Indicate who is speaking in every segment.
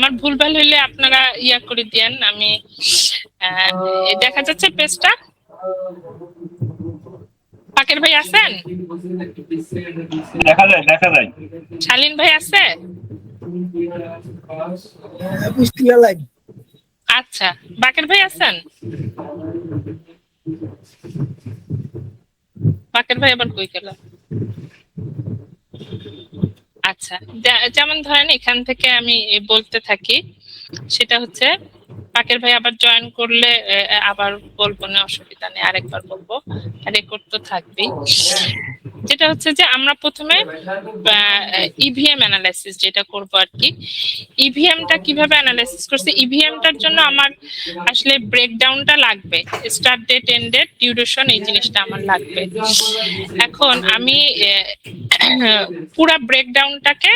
Speaker 1: আমার ভুলভাল হইলে আপনারা ইয়া করে দেন। আমি দেখা যাচ্ছে পেজটা? পাকের ভাই আছেন?
Speaker 2: দেখা যায় দেখা যায়।
Speaker 1: শালীন ভাই আছে? আচ্ছা, বাকের ভাই আছেন? বাকের ভাই আবার কই গেল? আচ্ছা, যেমন ধরেন এখান থেকে আমি বলতে থাকি, সেটা হচ্ছে পাকের ভাই আবার জয়েন করলে আবার বলবো না, অসুবিধা নেই, আরেকবার বলবো, রেকর্ড তো থাকবেই। যেটা হচ্ছে যে আমরা প্রথমে ইভিএম অ্যানালাইসিস যেটা করবো আর কি। ইভিএমটা কিভাবে অ্যানালাইসিস করছি, ইভিএমটার জন্য আমার আসলে ব্রেকডাউনটা লাগবে, start date, end date, duration, এই জিনিসটা আমার লাগবে। এখন আমি পুরা ব্রেকডাউনটাকে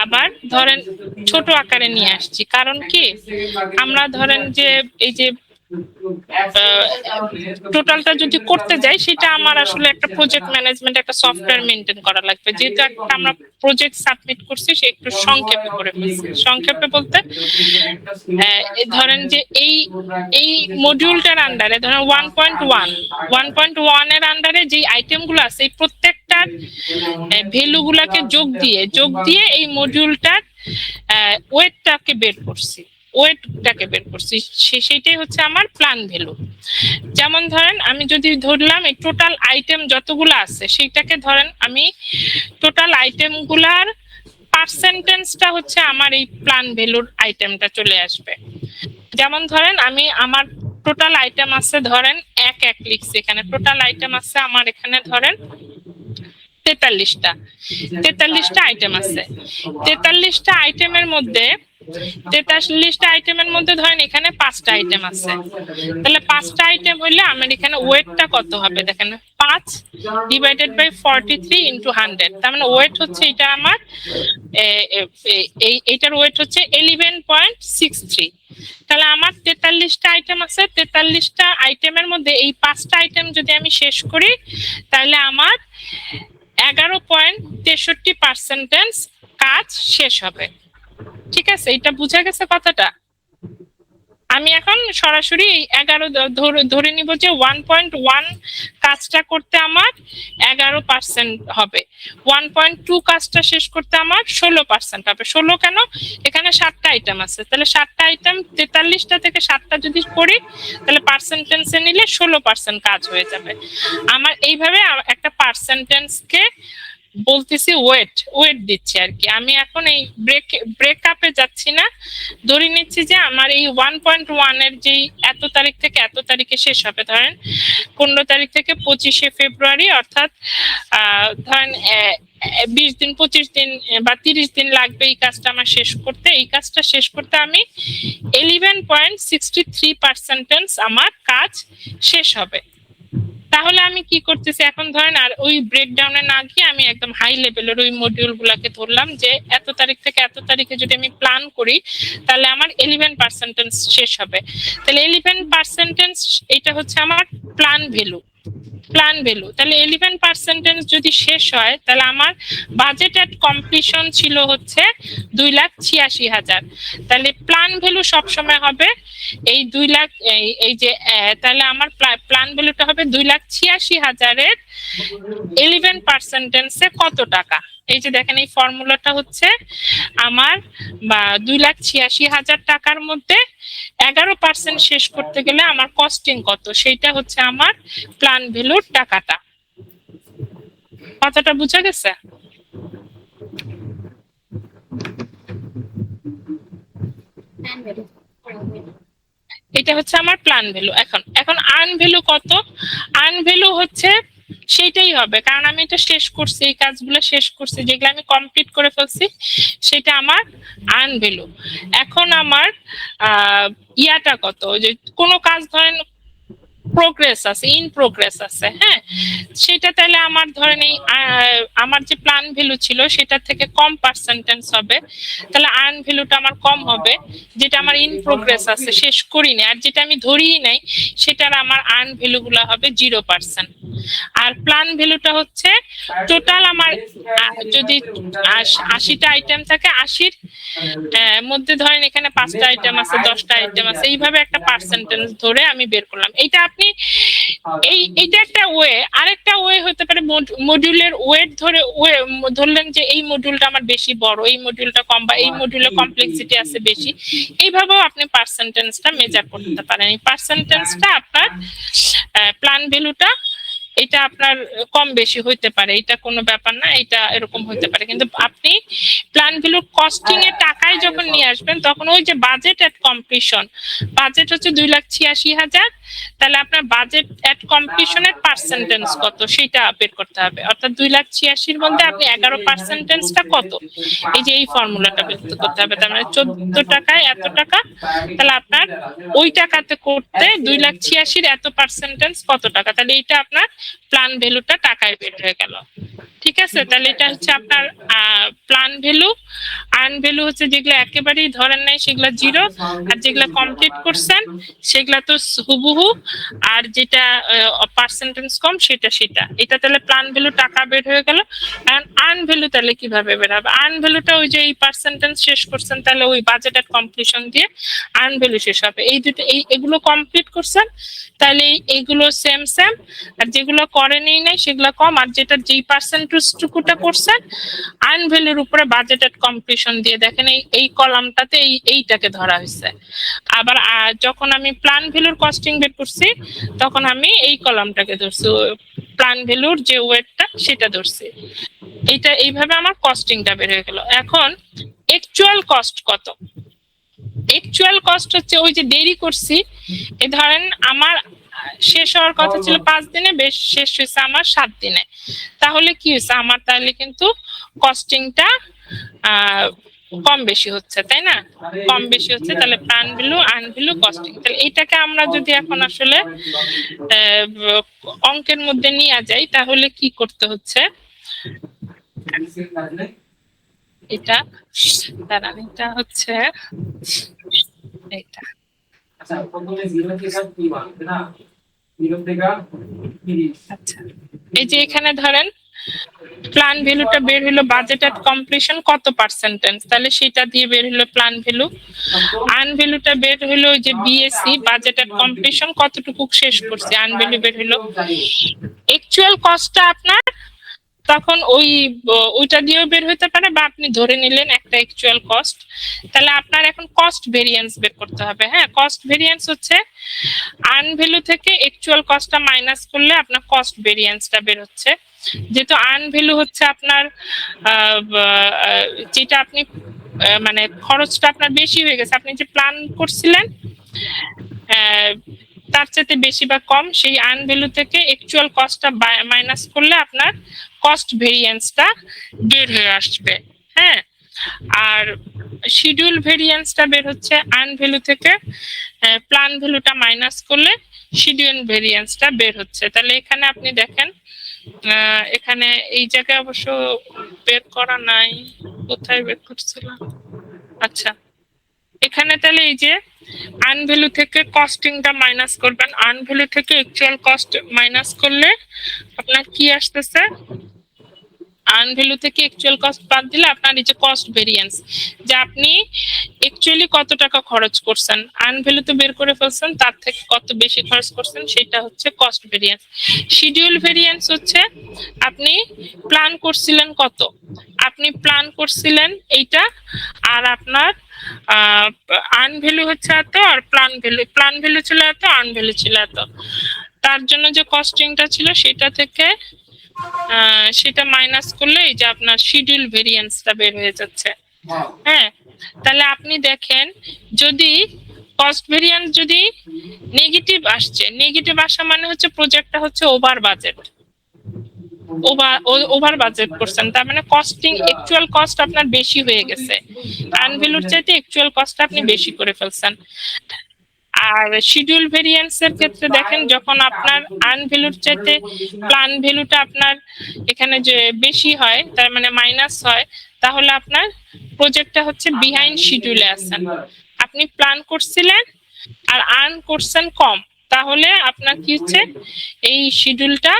Speaker 1: আবার ধরেন ছোট আকারে নিয়ে আসছি, কারণ কি আমরা ধরেন যে এই যে টোটালটা যদি করতে যাই, সেটা আমার আসলে একটা প্রজেক্ট ম্যানেজমেন্ট, একটা সফটওয়্যার মেনটেন করা লাগবে। যেহেতু একটা আমরা প্রজেক্ট সাবমিট করছি, সে একটু সংক্ষেপে করে ফেলছি। সংক্ষেপে বলতে ধরেন যে এই মডিউলটার আন্ডারে ধরেন 1.1 এর আন্ডারে যে আইটেম গুলো আছে, এই প্রত্যেকটার ভ্যালু গুলাকে যোগ দিয়ে এই মডিউলটার ওয়েটটাকে বের করছি, ওয়েটটাকে বের করছি। সেটাই হচ্ছে আমার প্ল্যান ভ্যালু। যেমন ধরেন আমি যদি ধরলাম এই টোটাল আইটেম যতগুলো আছে, সেইটাকে ধরেন আমি টোটাল আইটেম গুলার পার্সেন্টেজটা হচ্ছে আমার এই প্ল্যান ভ্যালুর আইটেমটা চলে আসবে। যেমন ধরেন আমি আমার টোটাল আইটেম আছে ধরেন এক লিখছি, এখানে টোটাল আইটেম আছে আমার এখানে ধরেন 43টা আইটেম আছে। 43টা আইটেমের মধ্যে ধরেন এখানে 5টা আইটেম আছে, তাহলে 5টা আইটেম হইলে আমার এখানে ওয়েটটা কত হবে দেখেন, 5 ডিভাইডেড বাই 43 ইন্টু 100, তার মানে ওয়েট হচ্ছে এটা আমার এইটার ওয়েট হচ্ছে 11.63। তাহলে আমার 43টা আইটেম আছে, 43টা আইটেমের মধ্যে এই 5টা আইটেম যদি আমি শেষ করি, তাহলে আমার 11.63% কাজ শেষ হবে। ঠিক আছে, এটা বুঝা গেছে কথাটা? আমি এখন সরাসরি 11 ধরে নিব যে 1.1 কাজটা করতে আমার 11% হবে, 1.2 কাজটা শেষ করতে আমার 16% হবে। 16 কেন, এখানে 7টা আইটেম আছে, তাহলে 7টা আইটেম 43টা থেকে 7টা যদি করি, তাহলে পার্সেন্টেজে নিলে 16% কাজ হয়ে যাবে আমার। এইভাবে একটা পার্সেন্টেজকে বলতেছি ওয়েট দিচ্ছি আর কি। আমি এখন এই ব্রেকআপে যাচ্ছি না, ধরে নিচ্ছি যে আমার এই 1.1 এর যে এত তারিখ থেকে এত তারিখে শেষ হবে, ধরেন 15 তারিখ থেকে 25শে ফেব্রুয়ারি, অর্থাৎ ধরেন 20 দিন, 25 দিন বা 30 দিন লাগবে এই কাজটা আমার শেষ করতে। এই কাজটা শেষ করতে আমি 11.63% আমার কাজ শেষ হবে। তাহলে আমি কি করতেছি এখন, ধরেন আর ওই ব্রেকডাউনে না গিয়ে আমি একদম হাই লেভেলের ওই মডিউল গুলাকে ধরলাম, যে এত তারিখ থেকে এত তারিখে যদি আমি প্ল্যান করি, তাহলে আমার 11% শেষ হবে। তাহলে 11% এটা হচ্ছে আমার প্ল্যান ভ্যালু। তাহলে 11% যদি শেষ হয়, তাহলে আমার বাজেট এট কমপ্লিশন ছিল হচ্ছে 2,86,000। তাহলে প্ল্যান ভ্যালু সবসময় হবে এই 2 লাখ, এই যে তাহলে আমার প্ল্যান ভ্যালুটা হবে 2,86,000 11% কত টাকা। এই যে দেখেন এই ফর্মুলাটা হচ্ছে আমার 2,86,000 টাকার মধ্যে 11% শেষ করতে গেলে আমার কস্টিং কত, সেইটা হচ্ছে আমার প্ল্যান ভ্যালুর টাকাটা। কথাটা বুঝা গেছে? এটা হচ্ছে আমার প্ল্যান ভ্যালু। এখন আর্ন ভ্যালু কত? আর্ন ভ্যালু হচ্ছে সেটাই হবে, কারণ আমি এটা শেষ করছি, এই কাজগুলো শেষ করছি, যেগুলো আমি কমপ্লিট করে ফেলছি, সেটা আমার আর্ন ভ্যালু। এখন আমার ইয়াটা কত, যে কোনো কাজ ধরেন প্রোগ্রেস আছে, ইন প্রোগ্রেস আছে, হ্যাঁ, সেটা তাহলে আমার ধরেন এই আমার যে প্ল্যান ভ্যালু ছিল সেটা থেকে কম পার্সেন্টেজ হবে, তাহলে আর্ন ভ্যালুটা আমার কম হবে। যেটা আমার ইন প্রোগ্রেস আছে, শেষ করি না, আর যেটা আমি ধরিই নাই, সেটার আমার আর্ন ভ্যালু গুলা হবে 0%। আর প্ল্যান ভ্যালুটা হচ্ছে টোটাল আমার যদি 80টা আইটেম থাকে, 80-র মধ্যে ধরেন এখানে 5টা আইটেম আছে, 10টা আইটেম আছে, এইভাবে একটা পার্সেন্টেজ ধরে আমি বের করলাম। এইটা আপনি এইটা একটা ওয়ে। আরেকটা ওয়ে হতে পারে মডিউলের ওয়েট ধরে ধরলেন যে এই মডিউলটা আমার বেশি বড়, এই মডিউলটা কম, বা এই মডিউলে কমপ্লেক্সিটি আছে বেশি। এইভাবেও আপনি পার্সেন্টেজটা মেজার করতে পারেন। এই পার্সেন্টেজটা আপনার প্ল্যান ভ্যালুটা এটা আপনার কম বেশি হইতে পারে, এটা কোনো ব্যাপার না, এটা এরকম হইতে পারে। কিন্তু আপনি প্ল্যান ভ্যালু কস্টিং এর টাকায় যখন নিয়ে আসবেন, তখন ওই যে বাজেট এট কমপ্লিশন, বাজেট হচ্ছে 2,86,000, তাহলে আপনার বাজেট এট কমপ্লিশনের পার্সেন্টেজ কত সেটা বের করতে হবে। অর্থাৎ 2,86,000 মধ্যে আপনি 11%টা কত, এই যে এই ফর্মুলাটা বের করতে হবে। তার মানে 14 টাকায় এত টাকা, তাহলে আপনার ওই টাকাতে করতে 2,86,000 এত পার্সেন্টেজ কত টাকা, তাহলে এটা আপনার প্ল্যান ভ্যালুটা টাকায় বের হয়ে গেল। ঠিক আছে, তাহলে এটা হচ্ছে আপনার প্ল্যান ভ্যালু। আর্ন ভ্যালু হচ্ছে যেগুলো একেবারেই ধরেন নাই সেগুলো 0, আর যেগুলো কমপ্লিট করছেন সেগুলো তো হুবহু, আর যেটা পার্সেন্টেজ কম সেটা। এটা তাহলে প্ল্যান ভ্যালু টাকা বের হয়ে গেল। আর আর্ন ভ্যালু তাহলে কিভাবে বের হবে? আর্ন ভ্যালুটা ওই যে এই পার্সেন্টেজ শেষ করছেন, তাহলে ওই বাজেট এট কমপ্লিশন দিয়ে আর্ন ভ্যালু শেষ হবে। এই দুটো এগুলো কমপ্লিট করছেন, তাহলে এইগুলো সেম, আর যেগুলো করেনি নাই সেগুলো কম, আর যেটা যেই পার্সেন্টেজটুকুটা করছেন আর্ন ভ্যালুর উপরে বাজেট এট কমপ্লিশন দিয়ে দেখেন এই কলামটাতে এইটাকে ধরা হয়েছে। আবার যখন আমি প্ল্যান ভ্যালুর কস্টিং বের করছি, তখন আমি এই কলামটাকে ধরছি, প্ল্যান ভ্যালুর যে ওয়েটটা সেটা ধরছি। এইভাবে আমার কস্টিংটা বের হয়ে গেল। এখন অ্যাকচুয়াল কস্ট কত? অ্যাকচুয়াল কস্ট হচ্ছে ওই যে দেরি করছি, এই ধরেন আমার শেষ হওয়ার কথা ছিল 5 দিনে, বেশ শেষ হয়েছে আমার 7 দিনে, তাহলে কি হয়েছে আমার? তাহলে কিন্তু কস্টিংটা কম বেশি হচ্ছে, তাই না? কম বেশি হচ্ছে, তাহলে plan value, earn value, costing. তাহলে এটাকে আমরা যদি এখন আসলে অঙ্কের মধ্যে নিয়ে যাই, তাহলে কি করতে হচ্ছে? এটা দাঁড়ান, এটা হচ্ছে এটা। আচ্ছা, এই যে এখানে ধরেন প্ল্যান ভ্যালুটা বের হলো বাজেট এট কমপ্লিশন কত পার্সেন্টেজ, তাহলে সেটা দিয়ে বের হলো প্ল্যান ভ্যালু। আর্ন ভ্যালুটা বের হলো ওই যে বিএসসি, বাজেট এট কমপ্লিশন কতটুকু শেষ করছে, আর্ন ভ্যালু বের হলো। অ্যাকচুয়াল কস্টটা আপনার তখন ওইটা দিয়েও বের হতে পারে, বা আপনি ধরে নিলেন একটা অ্যাকচুয়াল কস্ট। তাহলে আপনার এখন কস্ট ভেরিয়েন্স বের করতে হবে। হ্যাঁ, কস্ট ভেরিয়েন্স হচ্ছে আর্ন ভ্যালু থেকে অ্যাকচুয়াল কস্টটা মাইনাস করলে আপনার কস্ট ভেরিয়েন্সটা বের হচ্ছে। যেহেতু আর্ন ভ্যালু হচ্ছে আপনার যেটা আপনি মানে খরচটা আপনার বেশি হয়ে গেছে, আপনি যে প্ল্যান করছিলেন তার চাইতে বেশি বা কম, সেই আর্ন ভ্যালু থেকে অ্যাকচুয়াল কস্টটা মাইনাস করলে আপনার কস্ট ভেরিয়েন্সটা বের হয়ে আসবে। হ্যাঁ, আর শিডিউল ভেরিয়েন্সটা বের হচ্ছে আর্ন ভ্যালু থেকে প্ল্যান ভ্যালুটা মাইনাস করলে শিডিউল ভেরিয়েন্সটা বের হচ্ছে। তাহলে এখানে আপনি দেখেন, এখানে এই জায়গায় অবশ্য বের করা নাই, কোথায় বের করছিলাম? আচ্ছা, এখানে তাহলে এই যে আর্ন ভ্যালু থেকে কস্টিংটা মাইনাস করবেন, আর্ন ভ্যালু থেকে অ্যাকচুয়াল কস্ট মাইনাস করলে আপনার কি আসতেছে? আর্ন ভ্যালু থেকে অ্যাকচুয়াল কস্ট বাদ দিলে আপনার এই যে কস্ট ভেরিয়েন্স, যে আপনি অ্যাকচুয়ালি কত টাকা খরচ করছেন, আর্ন ভ্যালু তো বের করে ফেলছেন, তার থেকে কত বেশি খরচ করছেন, সেটা হচ্ছে কস্ট ভেরিয়েন্স। শিডিউল ভেরিয়েন্স হচ্ছে আপনি প্ল্যান করছিলেন কত, আপনি প্ল্যান করছিলেন এইটা, আর আপনার আর্ন ভ্যালু হচ্ছে এত, আর প্ল্যান ভ্যালু ছিল এত, আর্ন ভ্যালু ছিল এত, তার জন্য যে কস্টিংটা ছিল সেটা থেকে সেটা মাইনাস করলে এই যে আপনার শিডিউল ভেরিয়েন্সটা বের হয়ে যাচ্ছে। হ্যাঁ, তাহলে আপনি দেখেন যদি কস্ট ভেরিয়েন্স যদি নেগেটিভ আসছে, নেগেটিভ আসা মানে হচ্ছে প্রজেক্টটা হচ্ছে ওভার বাজেট করছেন, তার মানে কস্টিং অ্যাকচুয়াল কস্ট আপনার বেশি হয়ে গেছে, আর্ন ভ্যালুর চাইতে অ্যাকচুয়াল কস্টটা আপনি বেশি করে ফেলছেন। আর শিডিউল ভেরিয়েন্স এর ক্ষেত্রে দেখেন, যখন আপনার আর্ন ভ্যালুর চাইতে প্ল্যান ভ্যালুটা আপনার এখানে যে বেশি হয়, তার মানে মাইনাস হয়, তাহলে আপনার প্রজেক্টটা হচ্ছে বিহাইন্ড শিডিউলে আছেন। আপনি প্ল্যান করছিলেন আর আর্ন করছেন কম, তাহলে আপনার কি হচ্ছে এই শিডিউলটা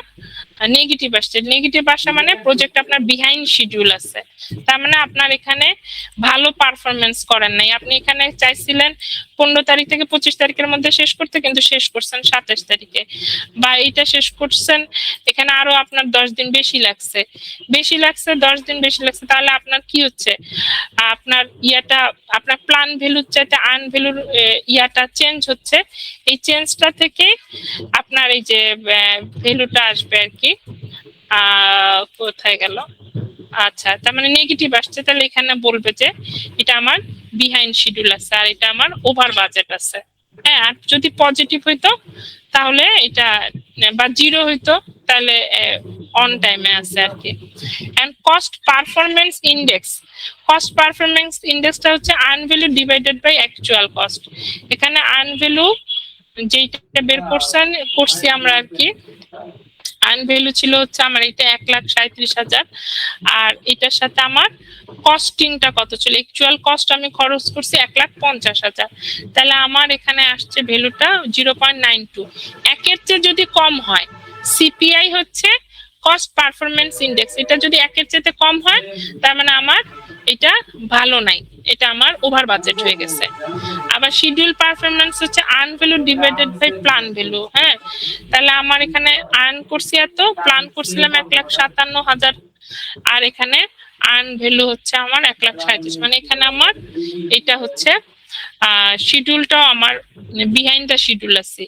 Speaker 1: নেগেটিভ আসছে। নেগেটিভ আসা মানে প্রজেক্ট আপনার বিহাইন্ড শিডিউল আছে, তার মানে আপনার এখানে ভালো পারফরমেন্স করেন নাই। আপনি এখানে চাইছিলেন 15 তারিখ থেকে 25 তারিখের মধ্যে শেষ করতে, কিন্তু শেষ করছেন 27 তারিখে, বা এটা শেষ করছেন এখানে আরো আপনার 10 দিন বেশি লাগছে, 10 দিন বেশি লাগছে। তাহলে আপনার কি হচ্ছে, আপনার ইয়াটা আপনার প্ল্যান ভ্যালুর চাইতে আর্ন ভ্যালুর ইয়াটা চেঞ্জ হচ্ছে। এই চেঞ্জটা থেকে আপনার এই যে ভ্যালুটা আসবে আর কি, কোথায় গেল, আচ্ছা তার মানে নেগেটিভ আসছে। তাহলে এখানে বলবে যে এটা আমার বিহাইন্ড শিডিউল আছে আর এটা আমার ওভার বাজেট আছে। হ্যাঁ, আর যদি পজিটিভ হইতো তাহলে এটা, বা জিরো হইতো তাহলে অন টাইমে আছে আর কি। And cost performance index, cost performance ইন্ডেক্সটা হচ্ছে earn value divided by actual cost. এখানে আর্ন ভ্যালু যেটা বের করছি আমরা আর কি, আর্ন ভ্যালু ছিল হচ্ছে আমার এটা 1,37,000, আর এটার সাথে আমার কস্টিংটা কত ছিল, অ্যাকচুয়াল কস্ট আমি খরচ করছি 1,50,000, তাহলে আমার এখানে আসছে ভ্যালুটা 0.92। একের চেয়ে যদি কম হয়, সিপিআই হচ্ছে কস্ট পারফরমেন্স ইন্ডেক্স, এটা যদি একের চেয়ে কম হয় তার মানে আমার এটা ভালো নাই, এটা আমার ওভার বাজেট হয়ে গেছে। আবার শিডিউল পারফরমেন্স হচ্ছে earn value divided by plan value. হ্যাঁ, তাহলে আমার এখানে আর্ন করছি এত, প্ল্যান করছিলাম 1,57,000, আর এখানে আর্ন ভ্যালু হচ্ছে আমার 1,37,000, মানে এখানে আমার এটা হচ্ছে শিডিউলটাও আমার বিহাইন্ড দ্য শিডিউল আছে।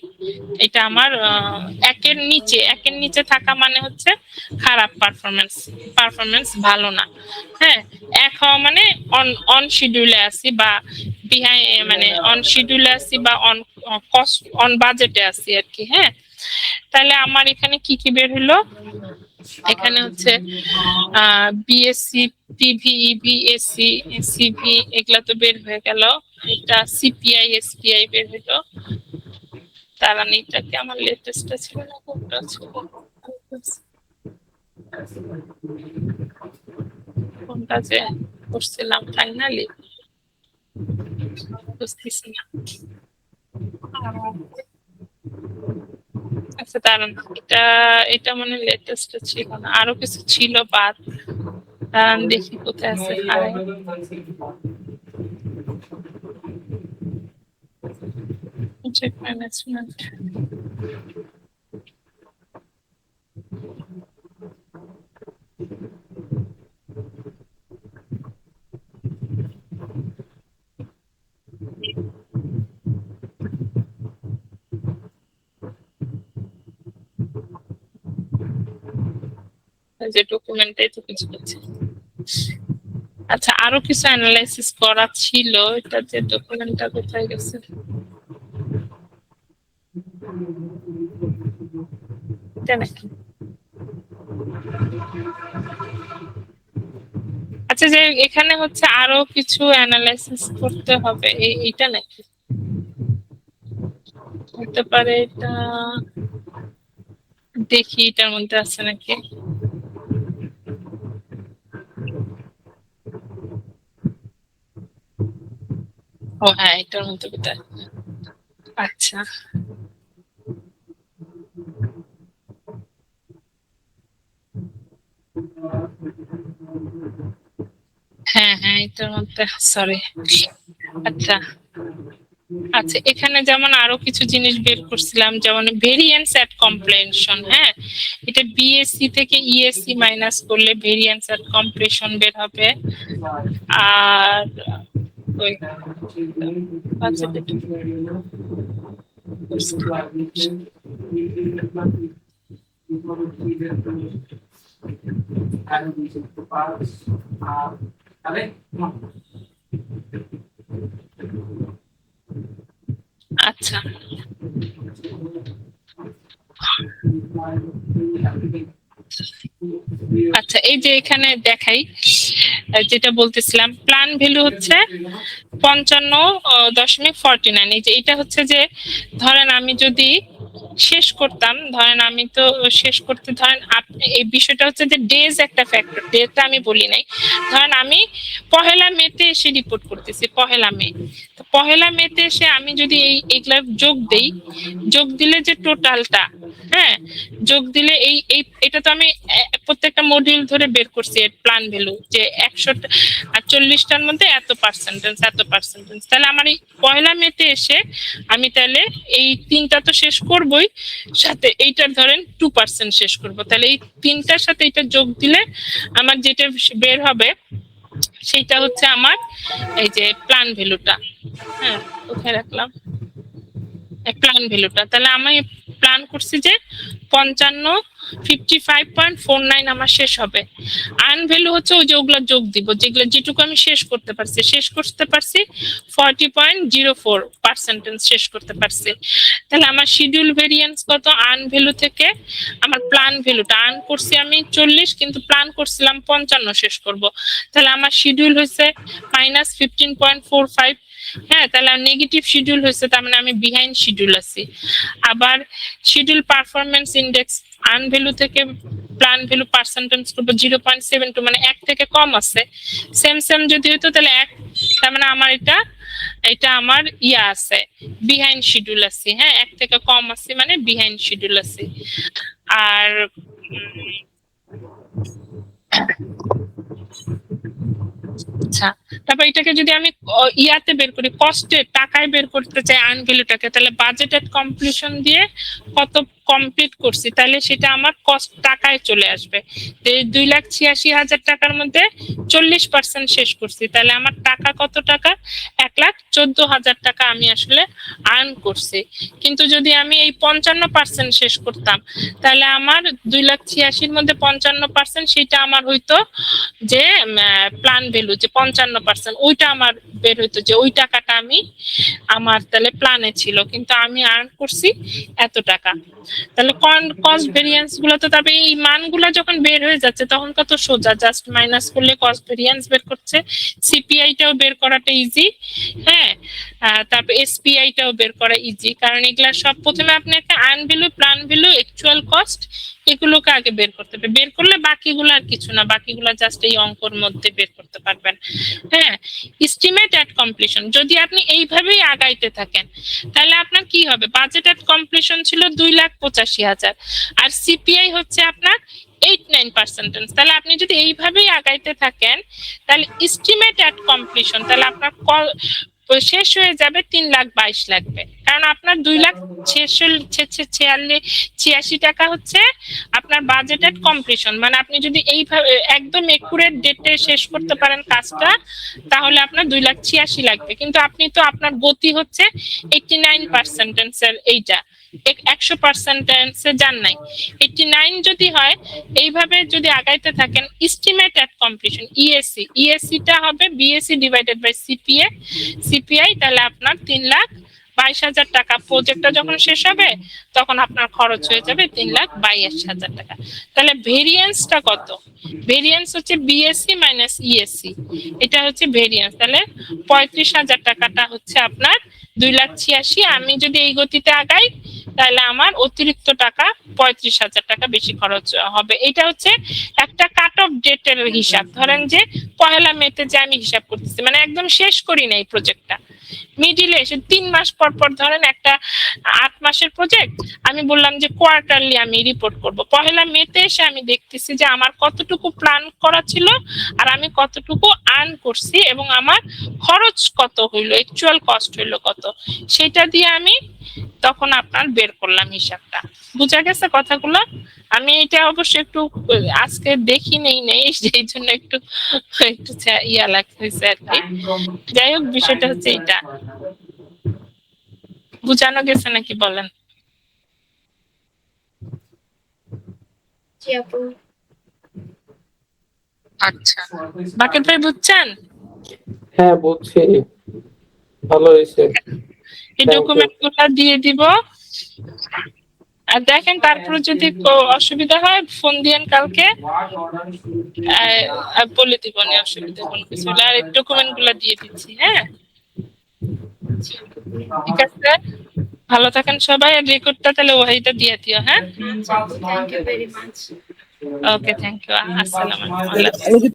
Speaker 1: এটা আমার একের নিচে থাকা মানে হচ্ছে খারাপ পারফরমেন্স ভালো না। হ্যাঁ, এক হওয়া মানে অন শিডিউলে আছি, বা বিহাইন্ড মানে অন শিডিউলে আছি, বা অন কস্ট অন বাজেটে আছি আর কি। হ্যাঁ, তাহলে আমার এখানে কি কি বের হলো, এখানে হচ্ছে বিএসসি, পিভিইবি, এসি, সিভি এগুলা তো বের হয়ে গেল। এটা সিপিআই, এসপিআই বের হলো। তারা এটাকে আমার লেটেস্টটা ছিল না, কোনটা ছিল, কোনটা যে করছিলাম ফাইনালি বুঝতেছি না। আচ্ছা দাঁড়ান, এটা মানে লেটেস্ট ছিল না, আরো কিছু ছিল বাদ। দাঁড়ান দেখি কোথায় আছে। প্রজেক্ট ম্যানেজমেন্ট, যে ডকুমেন্টে তো কিছু আছে। আচ্ছা, আরো কিছু অ্যানালাইসিস করা ছিল, এটা যে ডকুমেন্টটা কোথায় গেছে, এটা নাকি, আচ্ছা যে এখানে হচ্ছে আরো কিছু অ্যানালাইসিস করতে হবে, এইটা নাকি হতে পারে, এটা দেখি এটার মধ্যে আছে নাকি। ও হ্যাঁ, এটার মধ্যে কোথায়, আচ্ছা হ্যাঁ হ্যাঁ, এটার মধ্যে, সরি। আচ্ছা আচ্ছা, এখানে যেমন আরো কিছু জিনিস বের করছিলাম, যেমন ভেরিয়েন্স এট কম্প্রেনশন। হ্যাঁ, এটা বিএসসি থেকে ইএসসি মাইনাস করলে ভেরিয়েন্স এট কম্প্রেশন বের হবে। আর ওই আচ্ছা আচ্ছা, এই যে এখানে দেখাই, যেটা বলতেছিলাম প্ল্যান ভ্যালু হচ্ছে 55.49। এই যে এটা হচ্ছে যে ধরেন আমি যদি শেষ করতাম, ধরেন আমি তো শেষ করতে, ধরেন আপনি এই বিষয়টা হচ্ছে যে ডেজ একটা ফ্যাক্টর, ডেটা আমি বলি নাই। ধরেন আমি 1লা মেতে এসে রিপোর্ট করতেছি, 1লা মে, তো 1লা মেতে এসে আমি যদি এইগুলা যোগ দিলে যে টোটালটা, হ্যাঁ, যোগ দিলে এই এই এটা তো আমি প্রত্যেকটা মডিউল ধরে বের করছি এর প্ল্যান ভ্যালু, যে 140টার মধ্যে এত পার্সেন্টেজ এত পার্সেন্টেজ। তাহলে আমার এই পয়লা মেতে এসে আমি তাহলে এই 3টা তো শেষ করবই, সাথে এইটার ধরেন 2% শেষ করব। তাহলে এই 3টার সাথে এটা যোগ দিলে আমার যেটা বের হবে সেটা হচ্ছে আমার এই যে প্ল্যান ভ্যালুটা। হ্যাঁ, কোথায় রাখলাম প্ল্যান ভ্যালুটা। তাহলে আমি প্ল্যান করছি যে 55.49 আমার শেষ হবে। আর্ন ভ্যালু হচ্ছে ওই যে ওগুলো যোগ দিব, যেগুলো যেটুকু আমি শেষ করতে পারছি 40.04% শেষ করতে পারছি। তাহলে আমার শিডিউল ভেরিয়েন্স কত? আর্ন ভ্যালু থেকে আমার প্ল্যান ভ্যালুটা, আর্ন করছি আমি 40 কিন্তু প্ল্যান করছিলাম 55 শেষ করব। তাহলে আমার শিডিউল হয়েছে -15.45। হ্যাঁ, তাহলে নেগেটিভ শিডিউল হয়েছে, তার মানে আমি বিহাইন্ড শিডিউল আছি। আবার schedule performance index earn value থেকে প্ল্যান ভ্যালু পার্সেন্টেজ করব 0.72, মানে 1 থেকে কম আছে। সেম সেম যদি হতো তাহলে 1, তার মানে আমার এটা আমার ইয়া আছে, বিহাইন্ড শিডিউল আছে। হ্যাঁ, 1 থেকে কম আছে মানে বিহাইন্ড শিডিউল আছে। আর আচ্ছা, তারপর এটাকে যদি আমি ইয়াতে বের করি, কস্টে টাকায় বের করতে চাই আর্ন ভ্যালুটাকে, তাহলে বাজেটেড কমপ্লিশন দিয়ে কত কমপ্লিট করছি তাহলে সেটা আমার কস্ট টাকায় চলে আসবে। 2,86,000 টাকার মধ্যে 40% শেষ করছি, তাহলে আমার টাকা কত টাকা? 1,14,000 টাকা আমি আসলে আর্ন করছি। কিন্তু যদি আমি এই 55% শেষ করতাম তাহলে আমার 2,86,000 মধ্যে 55% সেটা আমার হইতো যে প্ল্যান ভ্যালু, যে 55% ওইটা আমার বের হইতো, যে ওই টাকাটা আমি আমার তাহলে প্ল্যানে ছিল, কিন্তু আমি আর্ন করছি এত টাকা। তাহলে কস্ট ভেরিয়েন্স গুলো তো, তবে এই মানগুলো যখন বের হয়ে যাচ্ছে তখন কত সোজা, জাস্ট মাইনাস করলে কস্ট ভেরিয়েন্স বের করছে। সিপিআইটাও বের করাটা ইজি। হ্যাঁ, তারপর এসপিআইটাও বের করা ইজি, কারণ এগুলা সব প্রথমে আপনাকে earn value, plan value, actual cost এগুলোকে আগে বের করতে হবে। বের করলে বাকিগুলো আর কিছু না, বাকিগুলো জাস্ট এই অঙ্কর মধ্যে বের করতে পারবেন। হ্যাঁ, এস্টিমেট এট কমপ্লিশন যদি আপনি এইভাবেই আগাইতে থাকেন তাহলে আপনার কি হবে? বাজেট এট কমপ্লিশন ছিল 2,85,000 আর সিপিআই হচ্ছে আপনার 8-9%। তাহলে আপনি যদি এইভাবেই আগাইতে থাকেন তাহলে এস্টিমেট এট কমপ্লিশন তাহলে আপনার শেষ হয়ে যাবে 3,22,000 লাগবে, কারণ আপনার 2,46,86 টাকা হচ্ছে আপনার বাজেটেড কমপ্লিশন। মানে আপনি যদি এইভাবে একদম একুরেট ডেটে শেষ করতে পারেন কাজটা তাহলে আপনার 2,86,000 লাগবে, কিন্তু আপনি তো আপনার গতি হচ্ছে 89% এইটা 100% যান নাই। 89 যদি হয় এইভাবে যদি আগাইতে থাকেন, এস্টিমেট এট কমপ্লিশন ইএসসিটা হবে বিএসসি ডিভাইডেড বাই সিপিআই, তাহলে আপনার 3,22,000 টাকা। প্রজেক্টটা যখন শেষ হবে তখন আপনার খরচ হয়ে যাবে 3,22,000 টাকা। তাহলে ভেরিয়েন্সটা কত? ভেরিয়েন্স হচ্ছে বিএসসি মাইনাস ইএসসি, এটা হচ্ছে ভেরিয়েন্স। তাহলে 35,000 টাকাটা হচ্ছে আপনার 2,86,000। আমি যদি এই গতিতে আগাই তাহলে আমার অতিরিক্ত টাকা 35,000 টাকা বেশি খরচ হবে। এটা হচ্ছে একটা কাট অফ ডেটের হিসাব। ধরেন যে 1 মেতে যে আমি হিসাব করতেছি, মানে একদম শেষ করি না এই প্রজেক্টটা, মিডিলে এসে 3 মাস পর পর, ধরেন একটা 8 মাসের প্রজেক্ট, আমি বললাম যে কোয়ার্টারলি আমি রিপোর্ট করব। 1 মেতে এসে আমি দেখতেছি যে আমার কতটুকু প্ল্যান করা ছিল আর আমি কতটুকু আর্ন করছি এবং আমার খরচ কত হইলো, অ্যাকচুয়াল কস্ট হইলো কত, সেটা দিয়ে আমি তখন আপনার বের করলাম হিসাবটা। বুঝা গেছে কথাগুলো? আমি এটা অবশ্য একটু আজকে দেখি নেই সেই জন্য একটু একটু ইয়া লাগতেছে আর কি। যাই হোক, বিষয়টা হচ্ছে এটা। বুঝানো গেছে নাকি বলেন? আচ্ছা, বাকেট ভাই বুঝছেন?
Speaker 2: হ্যাঁ বুঝছি, ভালো হয়েছে।
Speaker 1: এই ডকুমেন্ট গুলা দিয়ে দিব, আর দেখেন তারপরে যদি অসুবিধা হয় ফোন দিয়েন কালকে, বলে দিব না অসুবিধা কোনো কিছু। আর ডকুমেন্ট গুলা দিয়ে দিচ্ছি। হ্যাঁ, ঠিক আছে, ভালো থাকেন সবাই। আর রেকর্ডটা তাহলে ওইটা দিয়ে দিও। হ্যাঁ,
Speaker 3: thank you very much.
Speaker 1: Okay, thank you. আসসালামু আলাইকুম।